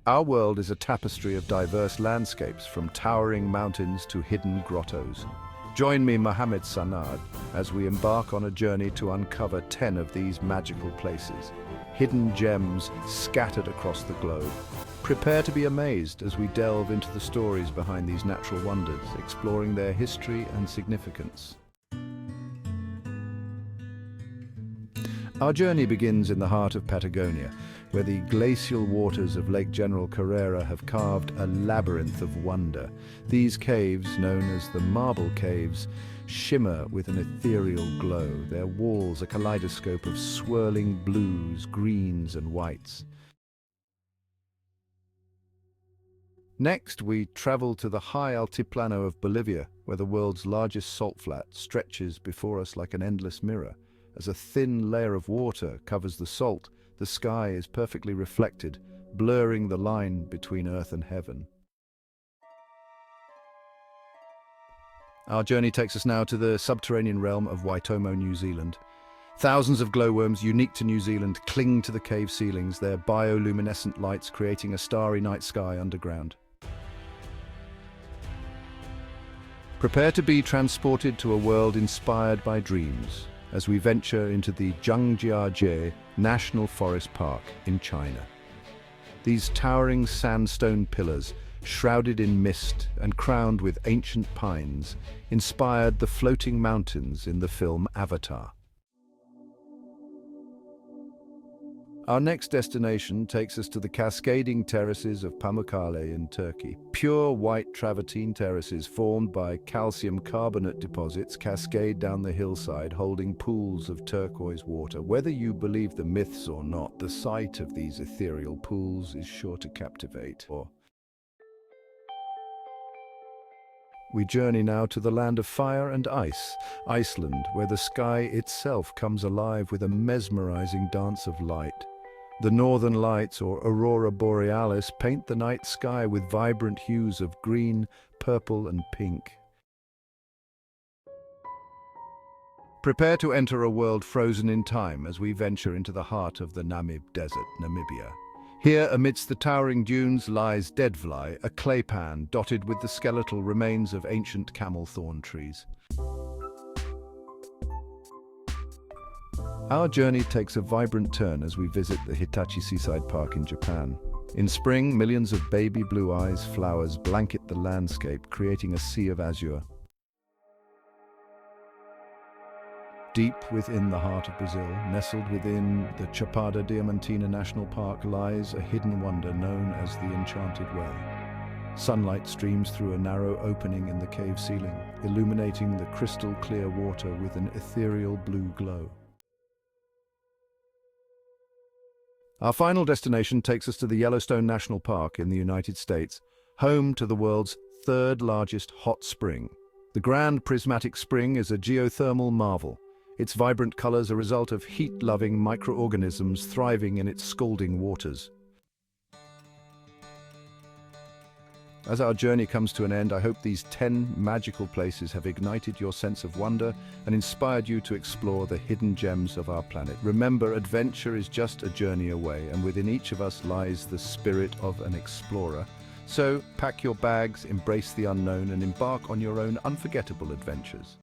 Our world is a tapestry of diverse landscapes, from towering mountains to hidden grottos. Join me, Mohammed Sanad, as we embark on a journey to uncover 10 of these magical places, hidden gems scattered across the globe. Prepare to be amazed as we delve into the stories behind these natural wonders, exploring their history and significance. Our journey begins in the heart of Patagonia, where the glacial waters of Lake General Carrera have carved a labyrinth of wonder. These caves, known as the Marble Caves, shimmer with an ethereal glow, their walls a kaleidoscope of swirling blues, greens, and whites. Next, we travel to the high altiplano of Bolivia, where the world's largest salt flat stretches before us like an endless mirror. As a thin layer of water covers the salt, the sky is perfectly reflected, blurring the line between earth and heaven. Our journey takes us now to the subterranean realm of Waitomo, New Zealand. Thousands of glowworms unique to New Zealand cling to the cave ceilings, their bioluminescent lights creating a starry night sky underground. Prepare to be transported to a world inspired by dreams as we venture into the Zhangjiajie National Forest Park in China. These towering sandstone pillars, shrouded in mist and crowned with ancient pines, inspired the floating mountains in the film Avatar. Our next destination takes us to the cascading terraces of Pamukkale in Turkey. Pure white travertine terraces formed by calcium carbonate deposits cascade down the hillside, holding pools of turquoise water. Whether you believe the myths or not, the sight of these ethereal pools is sure to captivate. We journey now to the land of fire and ice, Iceland, where the sky itself comes alive with a mesmerizing dance of light. The northern lights, or aurora borealis, paint the night sky with vibrant hues of green, purple, and pink. Prepare to enter a world frozen in time as we venture into the heart of the Namib Desert, Namibia. Here, amidst the towering dunes, lies Deadvlei, a clay pan dotted with the skeletal remains of ancient camel thorn trees. Our journey takes a vibrant turn as we visit the Hitachi Seaside Park in Japan. In spring, millions of baby blue eyes flowers blanket the landscape, creating a sea of azure. Deep within the heart of Brazil, nestled within the Chapada Diamantina National Park, lies a hidden wonder known as the Enchanted Well. Sunlight streams through a narrow opening in the cave ceiling, illuminating the crystal clear water with an ethereal blue glow. Our final destination takes us to the Yellowstone National Park in the United States, home to the world's third largest hot spring. The Grand Prismatic Spring is a geothermal marvel, its vibrant colors a result of heat-loving microorganisms thriving in its scalding waters. As our journey comes to an end, I hope these 10 magical places have ignited your sense of wonder and inspired you to explore the hidden gems of our planet. Remember, adventure is just a journey away, and within each of us lies the spirit of an explorer. So, pack your bags, embrace the unknown, and embark on your own unforgettable adventures.